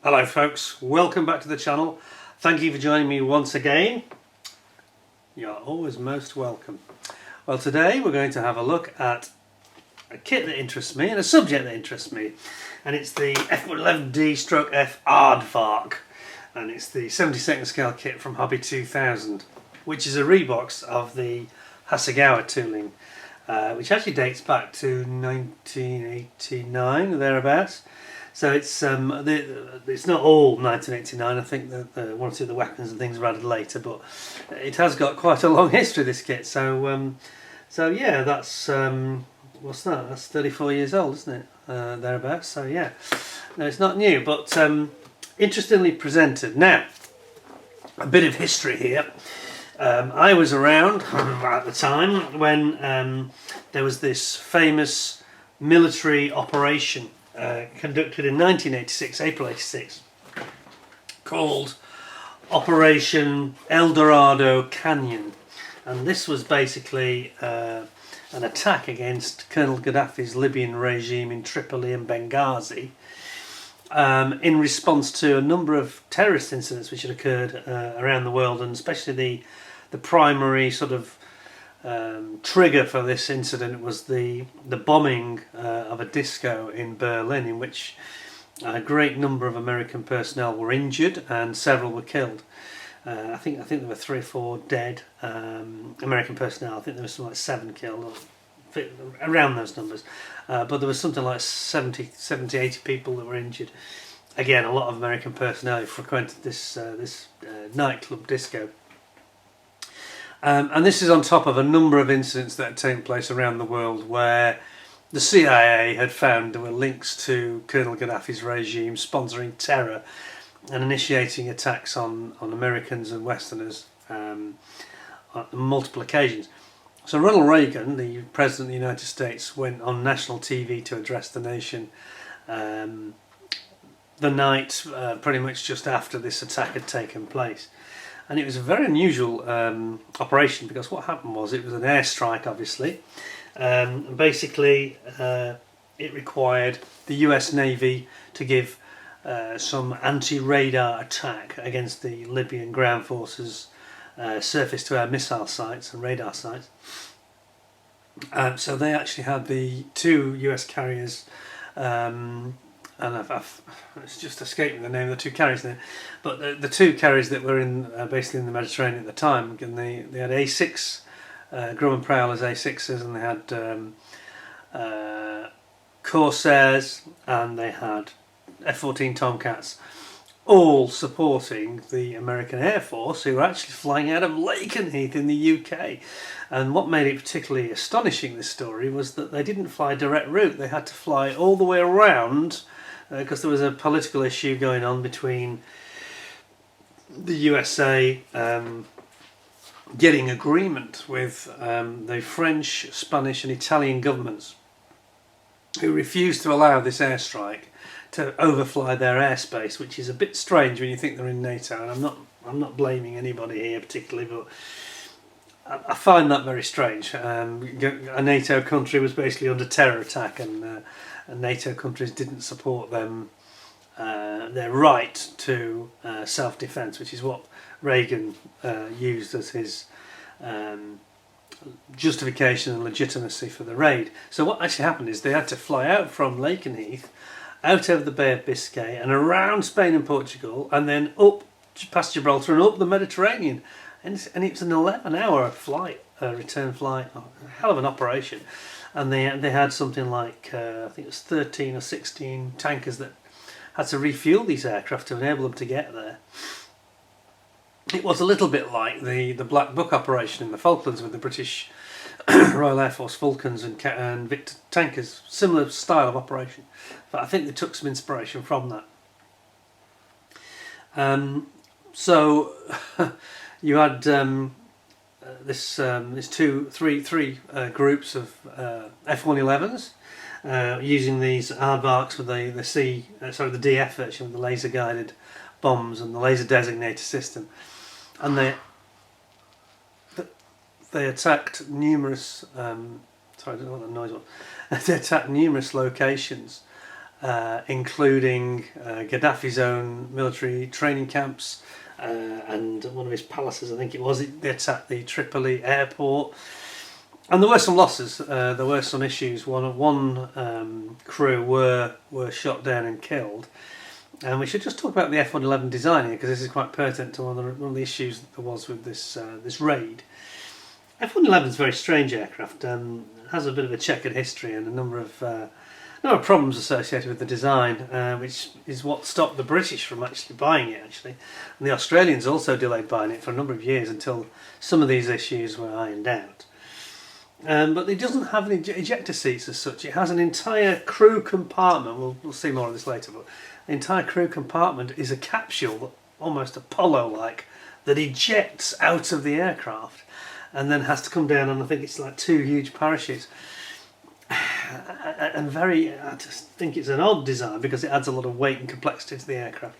Hello folks, welcome back to the channel. Thank you for joining me once again. You're always most welcome. Well, today we're going to have a look at a kit that interests me and a subject that interests me, and it's the F-111D stroke F Aardvark, and it's the 72nd scale kit from Hobby 2000, which is a Rebox of the Hasegawa tooling, which actually dates back to 1989 or thereabouts. So it's not all 1989. I think that one or two of the weapons and things were added later, but it has got quite a long history, this kit. So yeah, that's what's that? That's 34 years old, isn't it? Thereabouts. So yeah, no, it's not new, but interestingly presented. Now, a bit of history here. I was around at the time when there was this famous military operation conducted in 1986, April 86, called Operation El Dorado Canyon, and this was basically an attack against Colonel Gaddafi's Libyan regime in Tripoli and Benghazi, in response to a number of terrorist incidents which had occurred around the world, and especially the primary sort of trigger for this incident was the bombing of a disco in Berlin, in which a great number of American personnel were injured and several were killed. I think there were 3 or 4 dead American personnel. I think there was something like 7 killed, or around those numbers. But there was something like 70, 80 people that were injured. Again, a lot of American personnel who frequented this nightclub disco. And this is on top of a number of incidents that had taken place around the world where the CIA had found there were links to Colonel Gaddafi's regime sponsoring terror and initiating attacks on Americans and Westerners on multiple occasions. So Ronald Reagan, the President of the United States, went on national TV to address the nation the night pretty much just after this attack had taken place. And it was a very unusual operation, because what happened was it was an airstrike, obviously. Basically, it required the US Navy to give some anti-radar attack against the Libyan ground forces' surface-to-air missile sites and radar sites. So they actually had the 2 US carriers, and it's just escaping the name of the 2 carriers there, but the 2 carriers that were in basically in the Mediterranean at the time, and they had A6 Grumman Prowlers A6s, and they had Corsairs, and they had F-14 Tomcats, all supporting the American Air Force, who were actually flying out of Lakenheath in the UK. And what made it particularly astonishing, this story, was that they didn't fly a direct route. They had to fly all the way around, because there was a political issue going on between the USA getting agreement with the French, Spanish and Italian governments, who refused to allow this airstrike to overfly their airspace, which is a bit strange when you think they're in NATO. And I'm not blaming anybody here particularly, but I find that very strange. A NATO country was basically under terror attack, and NATO countries didn't support them their right to self-defense, which is what Reagan used as his justification and legitimacy for the raid. So what actually happened is they had to fly out from Lakenheath, out over the Bay of Biscay and around Spain and Portugal, and then up past Gibraltar and up the Mediterranean. And it was an 11-hour flight, return flight, a hell of an operation. And they had something like, I think it was 13 or 16 tankers that had to refuel these aircraft to enable them to get there. It was a little bit like the Black Book operation in the Falklands with the British Royal Air Force Falcons and Victor tankers. Similar style of operation, but I think they took some inspiration from that. So you had three groups of F-111s using these Aardvarks with the DF version with the laser guided bombs and the laser designator system, and they attacked numerous. Sorry, I don't know what the noise was. They attacked numerous locations including Gaddafi's own military training camps and one of his palaces, I think it was. They attacked the Tripoli airport. And there were some losses. There were some issues. One crew were shot down and killed. And we should just talk about the F-111 design here, because this is quite pertinent to one of the issues that there was with this raid. F-111 is a very strange aircraft. Has a bit of a checkered history and a number of problems associated with the design, which is what stopped the British from actually buying it. And the Australians also delayed buying it for a number of years until some of these issues were ironed out. But it doesn't have any ejector seats as such. It has an entire crew compartment. We'll see more of this later, but the entire crew compartment is a capsule, almost Apollo-like, that ejects out of the aircraft and then has to come down on, I think it's like 2 huge parachutes. And I just think it's an odd design because it adds a lot of weight and complexity to the aircraft.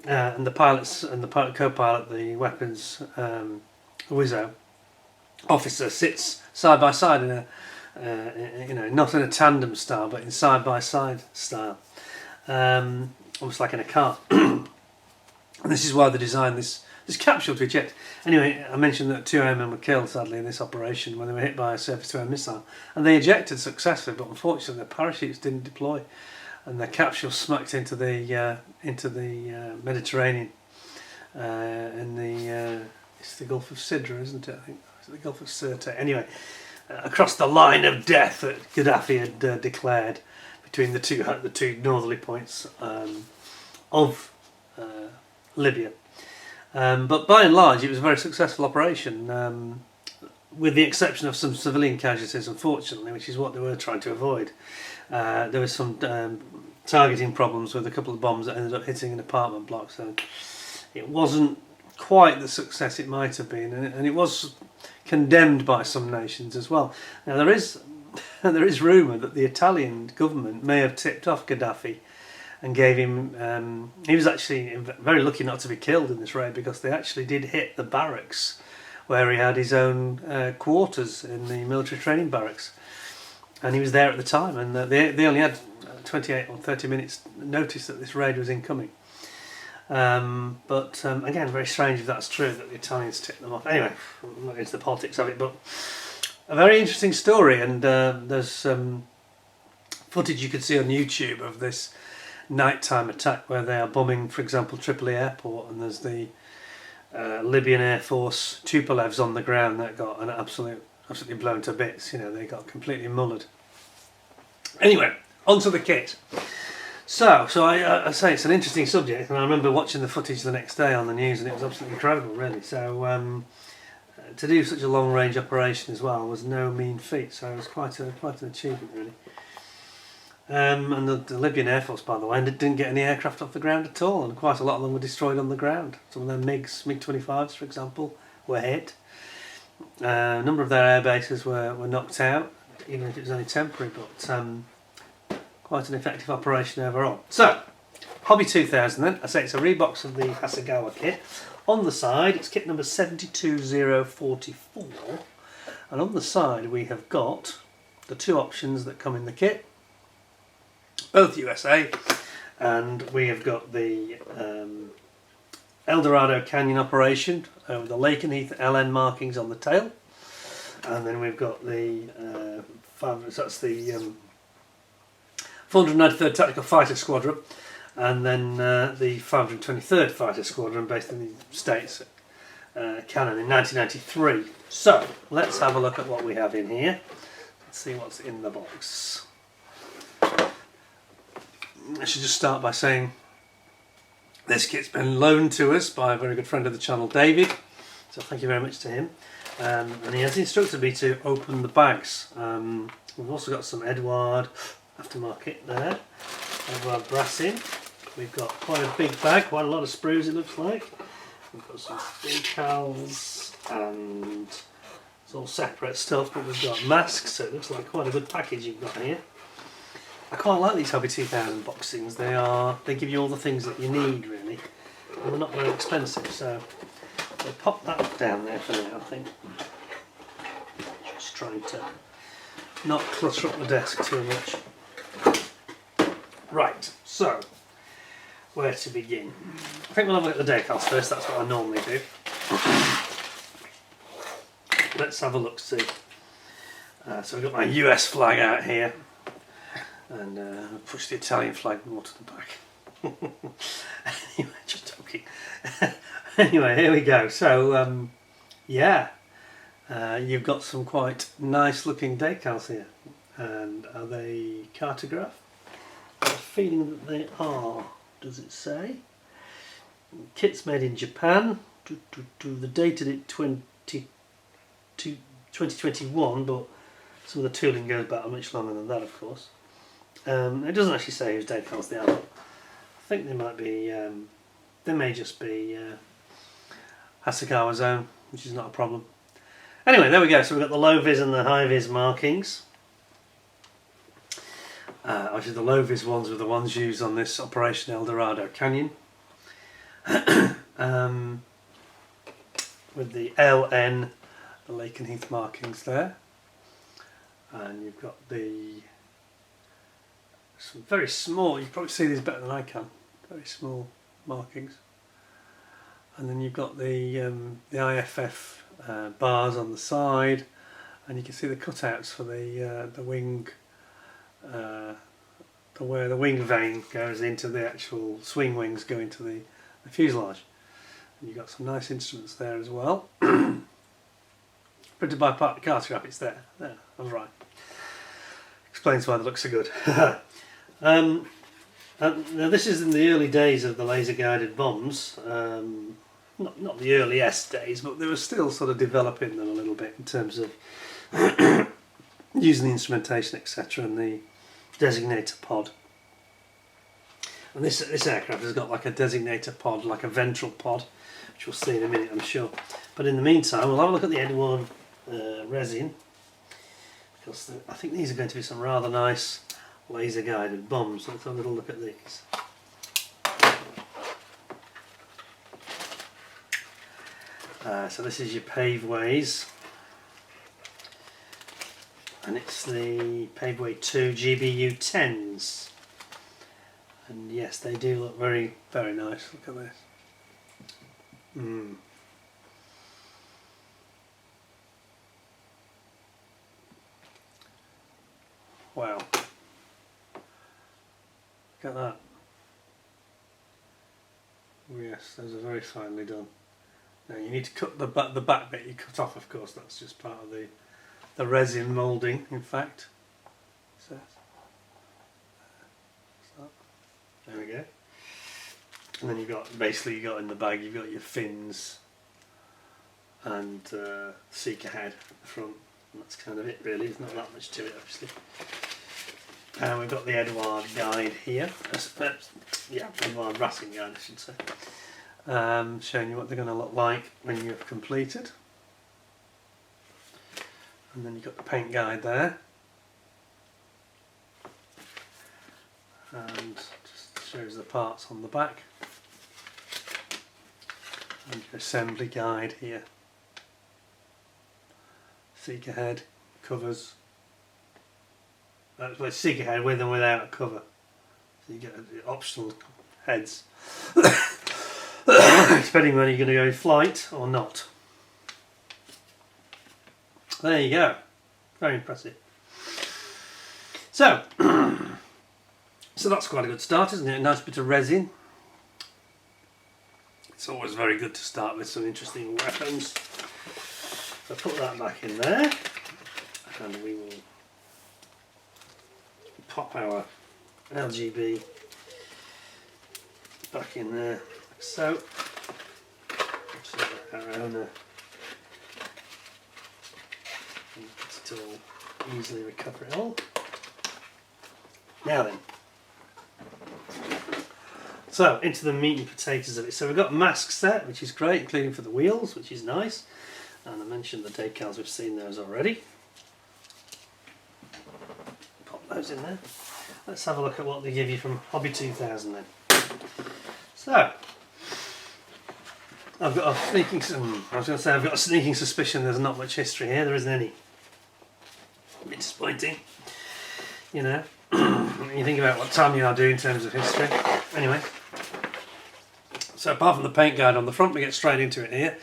And the pilots and the co-pilot, the weapons Wizzo officer, sits side by side in a, not in a tandem style, but in side by side style, almost like in a car. And this is why they designed this capsule to eject. Anyway, I mentioned that 2 airmen were killed sadly in this operation when they were hit by a surface-to-air missile, and they ejected successfully, but unfortunately their parachutes didn't deploy, and the capsule smacked into the Mediterranean, it's the Gulf of Sidra, isn't it? I think it's the Gulf of Sirte. Anyway, across the line of death that Gaddafi had declared between the two northerly points of Libya. But by and large, it was a very successful operation, with the exception of some civilian casualties, unfortunately, which is what they were trying to avoid. There was some targeting problems with a couple of bombs that ended up hitting an apartment block, so it wasn't quite the success it might have been, and it was condemned by some nations as well. Now there is rumour that the Italian government may have tipped off Gaddafi and gave him, he was actually very lucky not to be killed in this raid, because they actually did hit the barracks where he had his own quarters in the military training barracks, and he was there at the time, and they only had 28 or 30 minutes notice that this raid was incoming. But again, very strange if that's true, that the Italians tipped them off. Anyway, I'm not into the politics of it, but a very interesting story, and there's footage you could see on YouTube of this nighttime attack where they are bombing, for example, Tripoli airport, and there's the Libyan Air Force Tupolevs on the ground that got absolutely blown to bits. They got completely mullered. Anyway, onto the kit. So I say it's an interesting subject, and I remember watching the footage the next day on the news, and it was absolutely incredible, really. So to do such a long-range operation as well was no mean feat. So it was quite an achievement, really. And the Libyan Air Force, by the way, didn't get any aircraft off the ground at all, and quite a lot of them were destroyed on the ground. Some of their MiG-25s, for example, were hit. A number of their air bases were knocked out, even if it was only temporary, but quite an effective operation overall. So, Hobby 2000 then. I say it's a Rebox of the Hasegawa kit. On the side, it's kit number 72044, and on the side we have got the 2 options that come in the kit, both USA, and we have got the El Dorado Canyon operation with the Lakenheath LN markings on the tail, and then we've got the 493rd Tactical Fighter Squadron, and then the 523rd Fighter Squadron based in the States, Cannon in 1993. So let's have a look at what we have in here. Let's see what's in the box. I should just start by saying this kit's been loaned to us by a very good friend of the channel, David, so thank you very much to him, and he has instructed me to open the bags. We've also got some Edward Aftermarket there, Edward Brassing. We've got quite a big bag, quite a lot of sprues it looks like. We've got some decals, and it's all separate stuff, but we've got masks, so it looks like quite a good package you've got here. I quite like these Hobby 2000 boxings. They give you all the things that you need, really, and they're not very expensive. So we'll pop that down there for now, I think. Just trying to not clutter up the desk too much. Right, so where to begin? I think we'll have a look at the decals first, that's what I normally do. Let's have a look, see. So we've got my US flag out here, and push the Italian flag more to the back. Anyway, just talking. Anyway, here we go. So, yeah, you've got some quite nice looking decals here. And are they cartograph? I have a feeling that they are. Does it say? Kit's made in Japan. The dated it 2021, but some of the tooling goes back much longer than that, of course. It doesn't actually say whose decals they are. I think they might be. They may just be Hasegawa's own, which is not a problem. Anyway, there we go. So we've got the low vis and the high vis markings. Actually, the low vis ones were the ones used on this Operation El Dorado Canyon. With the LN, the Lakenheath markings there. And you've got some very small, you can probably see these better than I can, very small markings. And then you've got the IFF bars on the side, and you can see the cutouts for the wing, where the wing vane goes into the actual swing wings go into the fuselage. And you've got some nice instruments there as well. Printed by cartograph, it's there. There, I was right. Explains why they look so good. Now this is in the early days of the laser guided bombs. Not the earliest days, but they were still sort of developing them a little bit in terms of using the instrumentation, etc., and the designator pod. And this aircraft has got like a designator pod, like a ventral pod, which we'll see in a minute, I'm sure. But in the meantime, we'll have a look at the N1 resin, because I think these are going to be some rather nice laser guided bombs. Let's have a little look at these. So this is your paveways, and it's the Paveway 2 GBU 10s, and yes, they do look very, very nice. Look at this. Wow. Look at that. Oh yes, those are very finely done. Now you need to cut the back bit you cut off, of course, that's just part of the resin moulding, in fact. So, there we go. And then you've got, basically you got in the bag, you've got your fins and seeker head at the front. And that's kind of it really, there's not that much to it obviously. And we've got the Aardvark guide here. Yeah, Aardvark racing guide I should say. Showing you what they're going to look like when you've completed. And then you've got the paint guide there. And just shows the parts on the back. And your assembly guide here. Seeker head, covers. That's like seeker head with and without a cover. So you get optional heads. Depending whether you're going to go in flight or not. There you go. Very impressive. So, so that's quite a good start, isn't it? A nice bit of resin. It's always very good to start with some interesting weapons. So put that back in there, and we will pop our LGB back in there. So, our owner gets it all easily recover it all. Now then, so into the meat and potatoes of it. So we've got masks there, which is great, including for the wheels, which is nice. And I mentioned the decals, we've seen those already. Pop those in there. Let's have a look at what they give you from Hobby 2000 then. So, I've got a sneaking suspicion there's not much history here. There isn't any. A bit disappointing, you know. you think about what time you are doing in terms of history. Anyway, so apart from the paint guide on the front, we get straight into it here,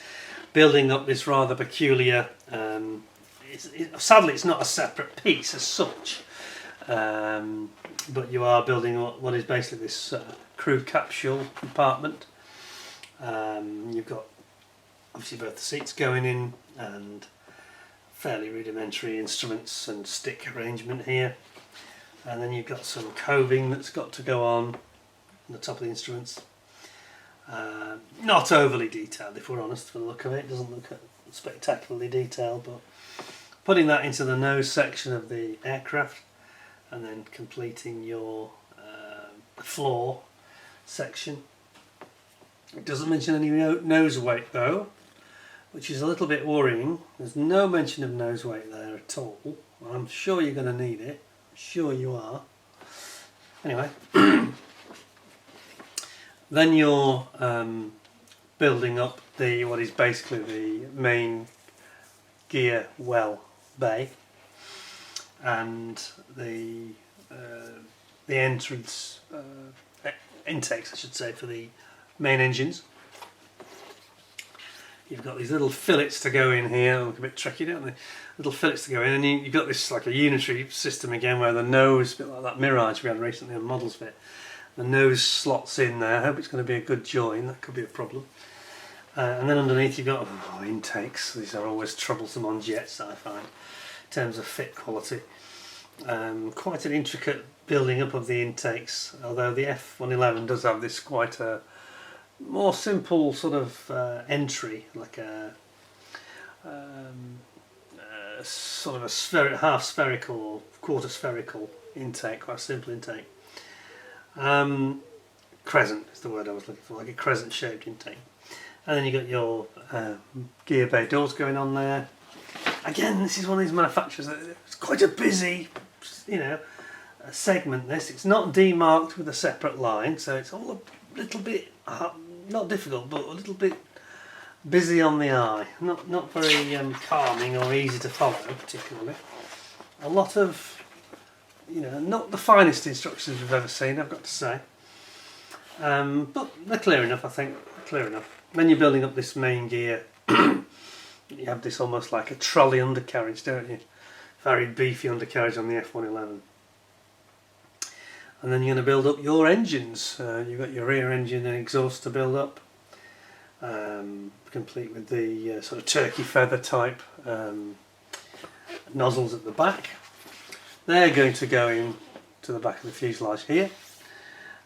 building up this rather peculiar. Sadly, it's not a separate piece as such, but you are building what is basically this crew capsule compartment. You've got obviously both the seats going in and fairly rudimentary instruments and stick arrangement here, and then you've got some coving that's got to go on the top of the instruments. Not overly detailed, if we're honest, for the look of it. It doesn't look spectacularly detailed, but putting that into the nose section of the aircraft and then completing your floor section. It doesn't mention any nose weight though, which is a little bit worrying. There's no mention of nose weight there at all. I'm sure you're going to need it. I'm sure you are. Anyway, then you're building up what is basically the main gear well bay and the entrance intakes, I should say, for the main engines. You've got these little fillets to go in here. Look a bit tricky, don't they? Little fillets to go in, and you've got this like a unitary system again, where the nose, a bit like that Mirage we had recently on Models Fit, the nose slots in there. I hope it's going to be a good join. That could be a problem. And then underneath you've got intakes. These are always troublesome on jets, I find, in terms of fit quality. Quite an intricate building up of the intakes, although the F-111 does have this quite a more simple sort of entry, like a sort of a half spherical or quarter spherical intake, quite a simple intake. Crescent is the word I was looking for, like a crescent shaped intake. And then you've got your gear bay doors going on there. Again, this is one of these manufacturers that it's quite a busy, segment. It's not demarked with a separate line, so it's all a little bit not difficult, but a little bit busy on the eye. Not very calming or easy to follow, particularly. A lot of, not the finest instructions we've ever seen, I've got to say. But they're clear enough, I think. Clear enough. Then you're building up this main gear. You have this almost like a trolley undercarriage, don't you? Very beefy undercarriage on the F-111. And then you're going to build up your engines. You've got your rear engine and exhaust to build up, complete with the sort of turkey feather type nozzles at the back. They're going to go in to the back of the fuselage here,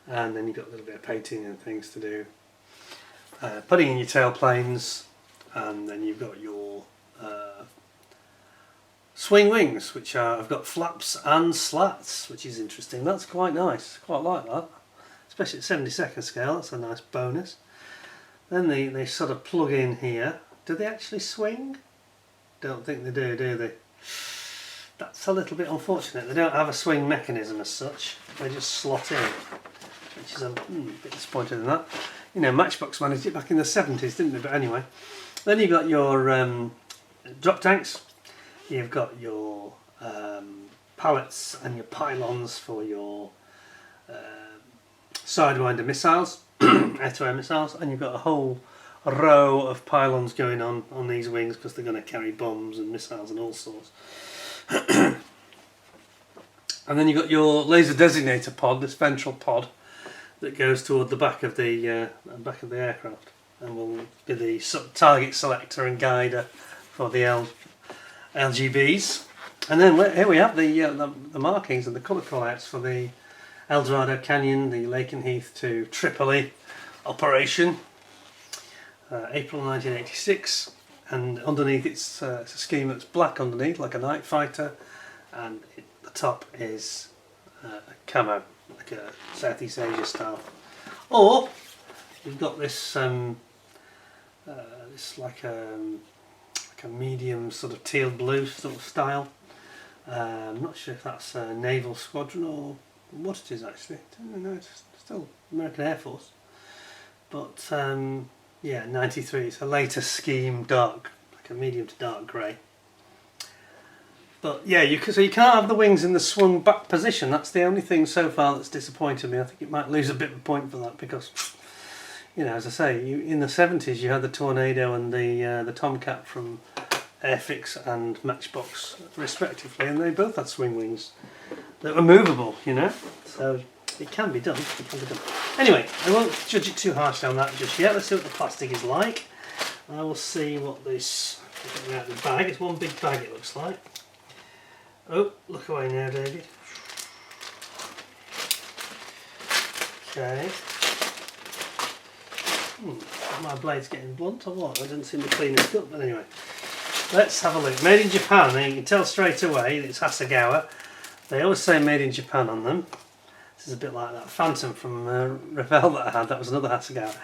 and then you've got a little bit of painting and things to do. Putting in your tailplanes, and then you've got your swing wings, which have got flaps and slats, which is interesting. That's quite nice. Quite like that, especially at 72nd scale. That's a nice bonus. Then they sort of plug in here. Do they actually swing? Don't think they do they? That's a little bit unfortunate. They don't have a swing mechanism as such. They just slot in, which is a bit disappointed in that. Matchbox managed it back in the 70s, didn't they? But anyway, then you've got your drop tanks. You've got your pallets and your pylons for your Sidewinder missiles, air-to-air missiles, and you've got a whole row of pylons going on these wings because they're going to carry bombs and missiles and all sorts. And then you've got your laser designator pod, this ventral pod, that goes toward the back of the aircraft, and will be the target selector and guider for the LGBs. And then here we have the markings and the colour callouts for the El Dorado Canyon, the Lakenheath to Tripoli operation, April 1986. And underneath it's a scheme that's black underneath, like a night fighter, and the top is camo, like a Southeast Asia style. Or you've got this like a medium sort of teal blue sort of style. I'm not sure if that's a naval squadron or what it is actually. I don't know, it's still American Air Force. But yeah, 93. It's a later scheme, dark, like a medium to dark grey. But yeah, so you can't have the wings in the swung back position. That's the only thing so far that's disappointed me. I think it might lose a bit of a point for that because, you know, as I say, in the 70s you had the Tornado and the Tomcat from Airfix and Matchbox respectively, and they both had swing wings that were movable, you know. So it can be done. It can be done. Anyway, I won't judge it too harshly on that just yet. Let's see what the plastic is like. I will see what this. Get it out of the bag. It's one big bag. It looks like. Oh, look away now, David. Okay. My blade's getting blunt or what? I didn't seem to clean it up, but anyway. Let's have a look. Made in Japan. Now you can tell straight away it's Hasegawa. They always say made in Japan on them. This is a bit like that Phantom from Revell that I had. That was another Hasegawa.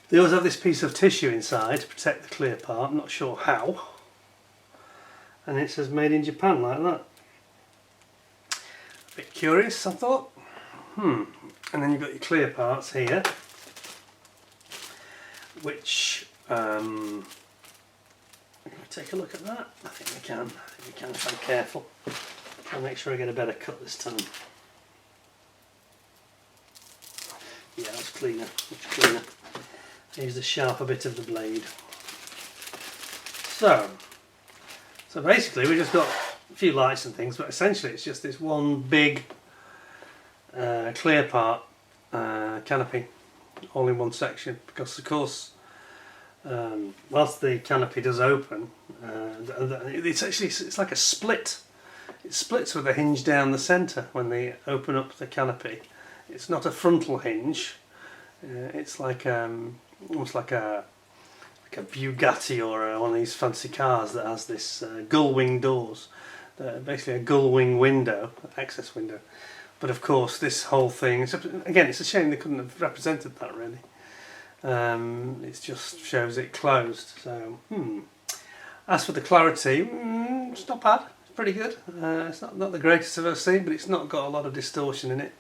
They always have this piece of tissue inside to protect the clear part. I'm not sure how. And it says made in Japan like that. A bit curious, I thought. And then you've got your clear parts here, which can we take a look at that? I think we can. I think we can if I'm careful. I'll make sure I get a better cut this time. Yeah, that's cleaner, much cleaner. Here's the sharper bit of the blade. So basically we just got a few lights and things, but essentially it's just this one big clear part canopy, all in one section, because of course whilst the canopy does open, it's like a split. It splits with a hinge down the centre when they open up the canopy. It's not a frontal hinge. It's like almost like a Bugatti or one of these fancy cars that has this gull wing doors. Basically a gull wing window, access window. But of course this whole thing, again it's a shame they couldn't have represented that really. It just shows it closed. So as for the clarity, it's not bad. It's pretty good. It's not the greatest I've ever seen, but it's not got a lot of distortion in it.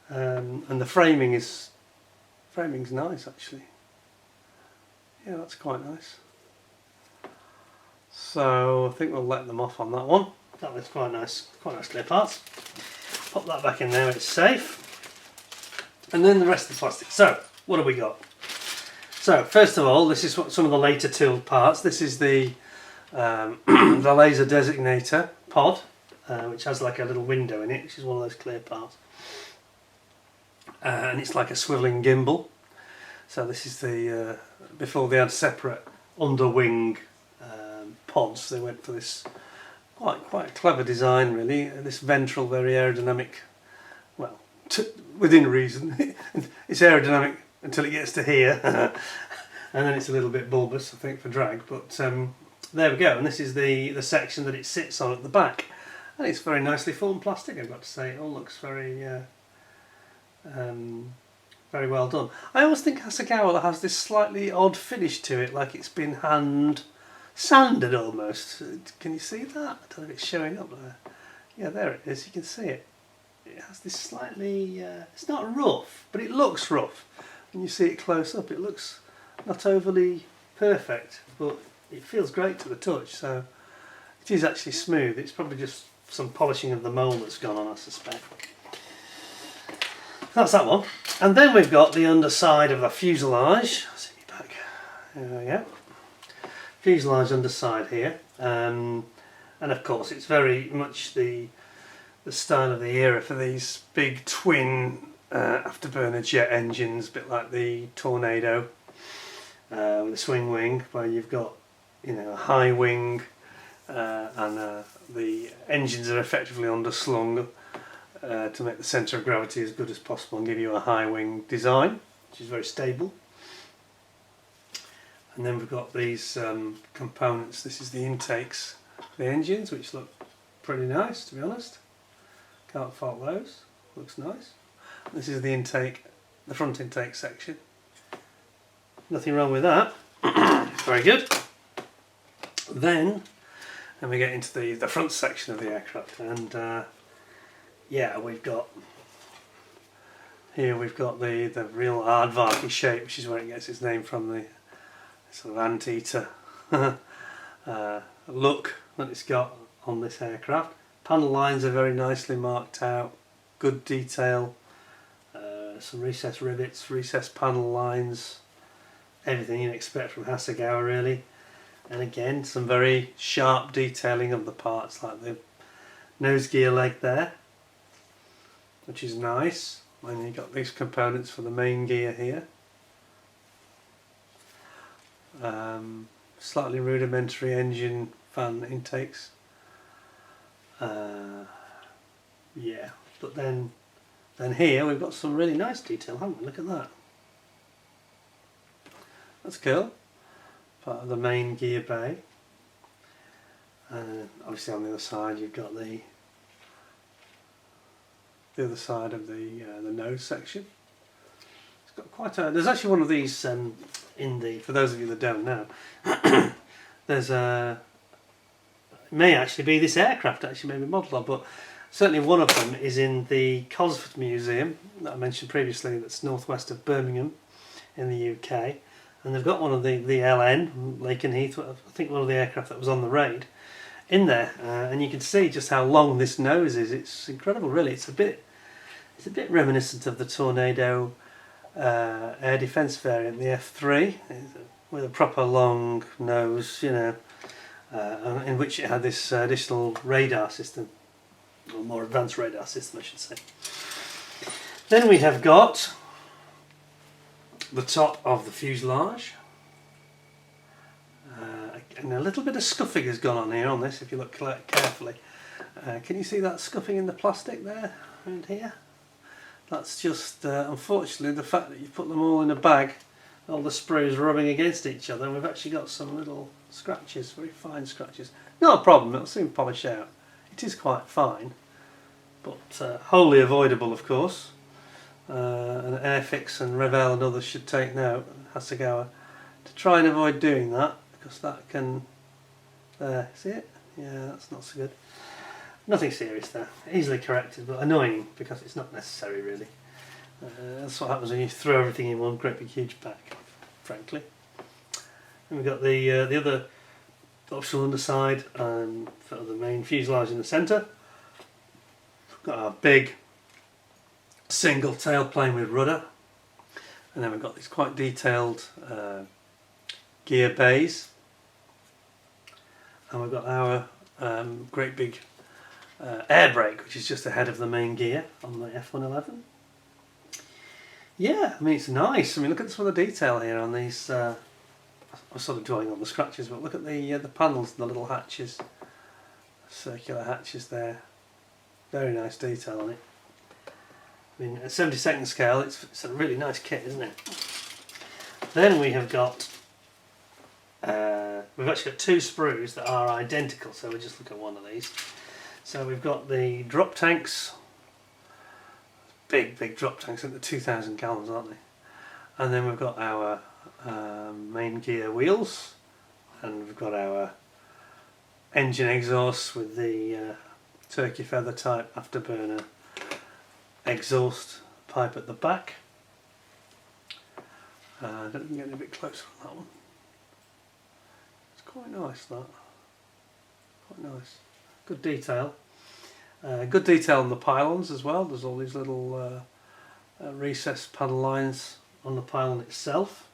And the framing's nice actually. Yeah, that's quite nice. So I think we'll let them off on that one. That looks quite nice clear parts. Pop that back in there, it's safe. And then the rest of the plastic. So what have we got? So first of all, this is some of the later tooled parts. This is the the laser designator pod, which has like a little window in it, which is one of those clear parts. And it's like a swivelling gimbal. So this is the before they had separate underwing pods, they went for this quite clever design really. This ventral, very aerodynamic. Well, within reason. It's aerodynamic until it gets to here, and then it's a little bit bulbous, I think, for drag. But there we go. And this is the section that it sits on at the back, and it's very nicely formed plastic. I've got to say, it all looks very very well done. I always think Hasegawa has this slightly odd finish to it, like it's been hand sanded almost. Can you see that? I don't know if it's showing up there. Yeah, there it is. You can see it. It has this slightly. It's not rough, but it looks rough. When you see it close up, it looks not overly perfect, but it feels great to the touch. So it is actually smooth. It's probably just some polishing of the mould that's gone on, I suspect. That's that one. And then we've got the underside of the fuselage. See me back. There we go. Fuselage underside here. And of course it's very much the style of the era for these big twin afterburner jet engines, a bit like the Tornado with the swing wing, where you've got, you know, a high wing and the engines are effectively underslung to make the centre of gravity as good as possible and give you a high wing design, which is very stable. And then we've got these components. This is the intakes, the engines, which look pretty nice, to be honest. Can't fault those. Looks nice. This is the intake, the front intake section. Nothing wrong with that. Very good. Then we get into the front section of the aircraft, and yeah, we've got the real Aardvark shape, which is where it gets its name from, the sort of anteater look that it's got on this aircraft. Panel lines are very nicely marked out, good detail, some recessed rivets, recessed panel lines, everything you'd expect from Hasegawa really. And again, some very sharp detailing of the parts, like the nose gear leg there, which is nice. And you've got these components for the main gear here. Slightly rudimentary engine fan intakes. Yeah, but then here we've got some really nice detail, haven't we? Look at that. That's cool. Part of the main gear bay. Obviously on the other side you've got the other side of the nose section. It's got quite a. There's actually one of these in the. For those of you that don't know, there's a. It may actually be this aircraft actually maybe modelled on, but certainly one of them is in the Cosford Museum that I mentioned previously. That's northwest of Birmingham, in the UK, and they've got one of the LN Lakenheath. I think one of the aircraft that was on the raid in there, and you can see just how long this nose is. It's incredible, really. It's a bit reminiscent of the Tornado air defence variant, the F3, with a proper long nose, you know, in which it had this additional radar system, or more advanced radar system, I should say. Then we have got the top of the fuselage. And a little bit of scuffing has gone on here on this, if you look carefully. Can you see that scuffing in the plastic there, around here? That's just, unfortunately, the fact that you put them all in a bag, all the sprues rubbing against each other, and we've actually got some little scratches, very fine scratches. Not a problem, it'll soon polish out. It is quite fine, but wholly avoidable, of course. And Airfix and Revell and others should take note, Hasegawa, to try and avoid doing that, because that can, see it? Yeah, that's not so good. Nothing serious there, easily corrected, but annoying because it's not necessary really. That's what happens when you throw everything in one great big huge bag, frankly. And we've got the other optional underside and for the main fuselage in the centre. We've got our big single tailplane with rudder, and then we've got these quite detailed gear bays, and we've got our great big air brake, which is just ahead of the main gear on the F-111. Yeah, I mean it's nice. I mean look at some of the detail here on these. I'm sort of dwelling on the scratches, but look at the panels and the little hatches, circular hatches there. Very nice detail on it. I mean at 72nd scale, it's a really nice kit, isn't it? Then we have got. We've actually got two sprues that are identical, so we'll just look at one of these. So we've got the drop tanks, big drop tanks, I think they're 2,000 gallons, aren't they? And then we've got our main gear wheels, and we've got our engine exhaust with the turkey feather type afterburner exhaust pipe at the back. I don't think we can get a bit closer on that one. It's quite nice, that. Quite nice. Good detail. Good detail on the pylons as well. There's all these little recessed panel lines on the pylon itself.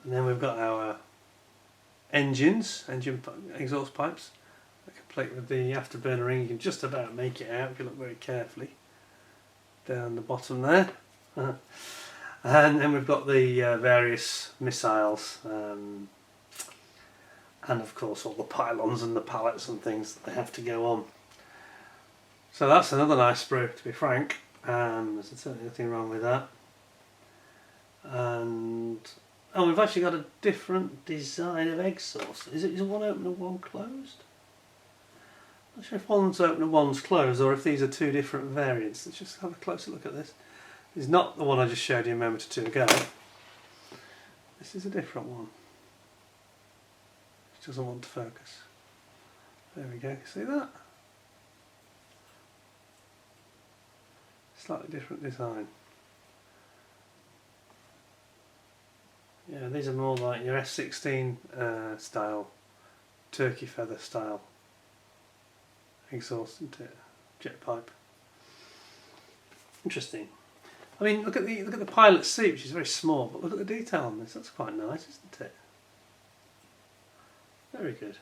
And then we've got our engine exhaust pipes, complete with the afterburner ring. You can just about make it out if you look very carefully. Down the bottom there. And then we've got the various missiles. And of course all the pylons and the pallets and things that they have to go on. So that's another nice sprue, to be frank. There's certainly nothing wrong with that. And we've actually got a different design of exhaust. Is one open and one closed? I'm not sure if one's open and one's closed, or if these are two different variants. Let's just have a closer look at this. This is not the one I just showed you a moment or two ago. This is a different one. Doesn't want to focus. There we go, see that? Slightly different design. Yeah, these are more like your F-16 style, turkey feather style exhaust, isn't it? Jet pipe. Interesting. I mean, look at the pilot's seat, which is very small, but look at the detail on this. That's quite nice, isn't it? Very good.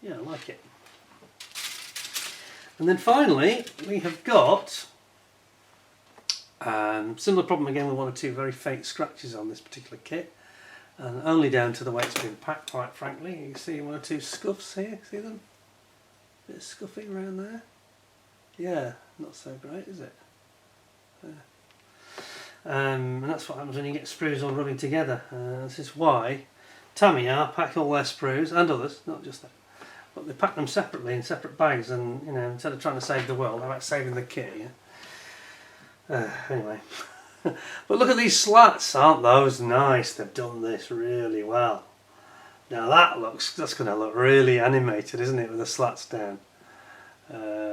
Yeah, I like it. And then finally, we have got similar problem again with one or two very faint scratches on this particular kit, and only down to the way it's been packed, quite frankly. You can see one or two scuffs here, see them? Bit of scuffing around there. Yeah, not so great, is it? And that's what happens when you get sprues all rubbing together. This is why Tamiya pack all their sprues, and others, not just that, but they pack them separately in separate bags, and you know, instead of trying to save the world, how about saving the kit? Yeah? Anyway, but look at these slats, aren't those nice? They've done this really well. Now that's going to look really animated, isn't it, with the slats down?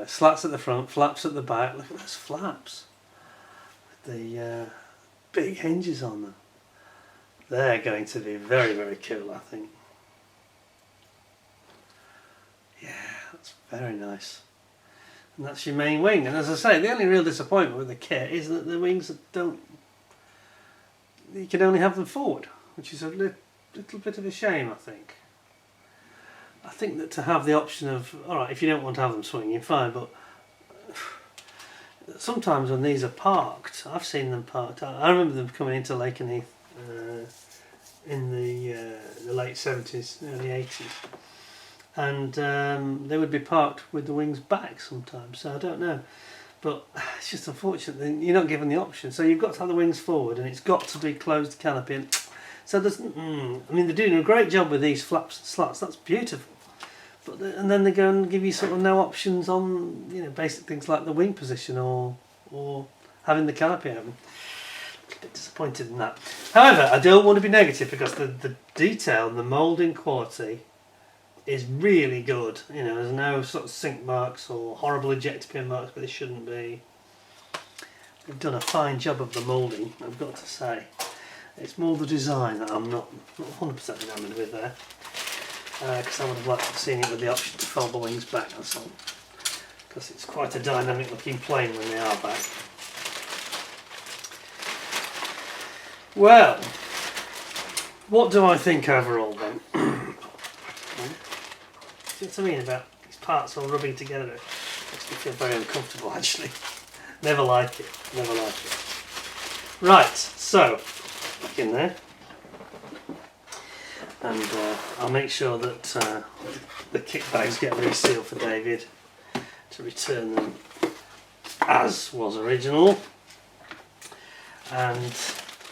Slats at the front, flaps at the back. Look at those flaps. The big hinges on them. They're going to be very, very cool, I think. Yeah, that's very nice. And that's your main wing. And as I say, the only real disappointment with the kit is that the wings don't... You can only have them forward, which is a little bit of a shame, I think. I think that to have the option of, alright, if you don't want to have them swinging, fine, but sometimes when these are parked, I've seen them parked. I remember them coming into Lakenheath in the late 70s, early 80s, and they would be parked with the wings back sometimes, so I don't know. But it's just unfortunate that you're not given the option, so you've got to have the wings forward and it's got to be closed canopy. And so there's, I mean, they're doing a great job with these flaps and slats, that's beautiful. But and then they go and give you sort of no options on, you know, basic things like the wing position or having the canopy open. A bit disappointed in that. However, I don't want to be negative because the detail and the moulding quality is really good. You know, there's no sort of sink marks or horrible ejector pin marks, but there shouldn't be. They've done a fine job of the moulding, I've got to say. It's more the design that I'm not 100% enamoured with there. Because I would have liked to have seen it with the option to fold the wings back, that's all. Because it's quite a dynamic looking plane when they are back. Well, what do I think overall then? See what I mean about these parts all rubbing together? It makes me feel very uncomfortable actually. Never like it, never like it. Right, so, back in there. And I'll make sure that the kit bags get resealed for David to return them as was original. And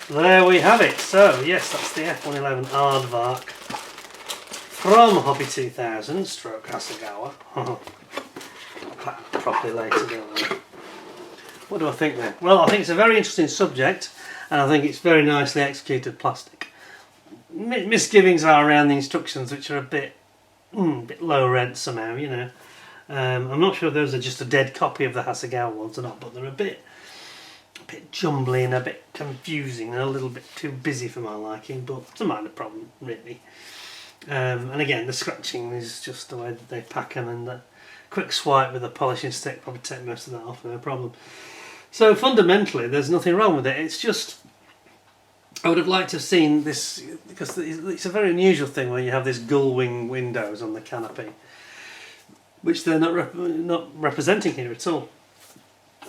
there we have it. So yes, that's the F-111 Aardvark from Hobby 2000 stroke Hasegawa. I'll pack that properly later, don't I? What do I think then? Well, I think it's a very interesting subject, and I think it's very nicely executed plastic. Misgivings are around the instructions, which are a bit low rent somehow, you know. I'm not sure if those are just a dead copy of the Hasegawa ones or not, but they're a bit jumbly and a bit confusing and a little bit too busy for my liking, but it's a minor problem, really. And again, the scratching is just the way that they pack them, and the quick swipe with a polishing stick probably take most of that off, no problem. So fundamentally, there's nothing wrong with it. It's just, I would have liked to have seen this, because it's a very unusual thing where you have this gull wing windows on the canopy, which they're not representing here at all,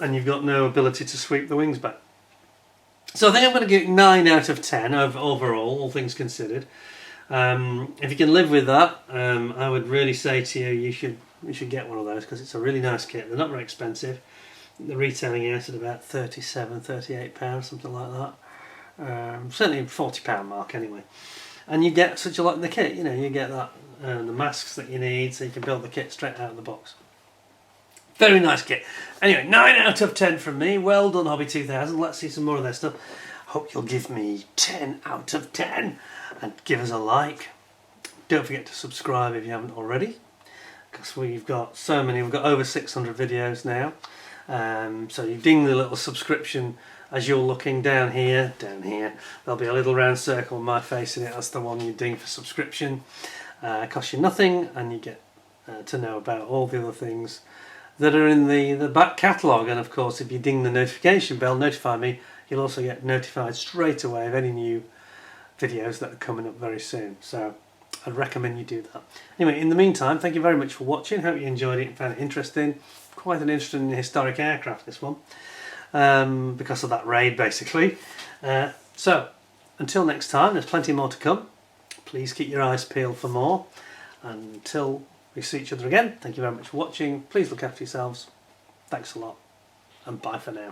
and you've got no ability to sweep the wings back. So I think I'm going to give it 9 out of 10 overall, all things considered. If you can live with that, I would really say to you, you should get one of those, because it's a really nice kit. They're not very expensive. They're retailing out at about £37, £38, something like that. Certainly £40 mark anyway. And you get such a lot in the kit, you know, you get that, the masks that you need, so you can build the kit straight out of the box. Very nice kit. Anyway, 9 out of 10 from me. Well done, Hobby 2000. Let's see some more of their stuff. Hope you'll give me 10 out of 10 and give us a like. Don't forget to subscribe if you haven't already, because we've got so many. We've got over 600 videos now. So you ding the little subscription as you're looking down here. There'll be a little round circle with my face in it. That's the one you ding for subscription. It costs you nothing, and you get to know about all the other things that are in the back catalogue. And of course, if you ding the notification bell, notify me, you'll also get notified straight away of any new videos that are coming up very soon. So I'd recommend you do that. Anyway, in the meantime, thank you very much for watching. Hope you enjoyed it and found it interesting. Quite an interesting historic aircraft, this one, because of that raid, basically. So until next time, there's plenty more to come. Please keep your eyes peeled for more. Until we see each other again, thank you very much for watching. Please look after yourselves. Thanks a lot, and bye for now.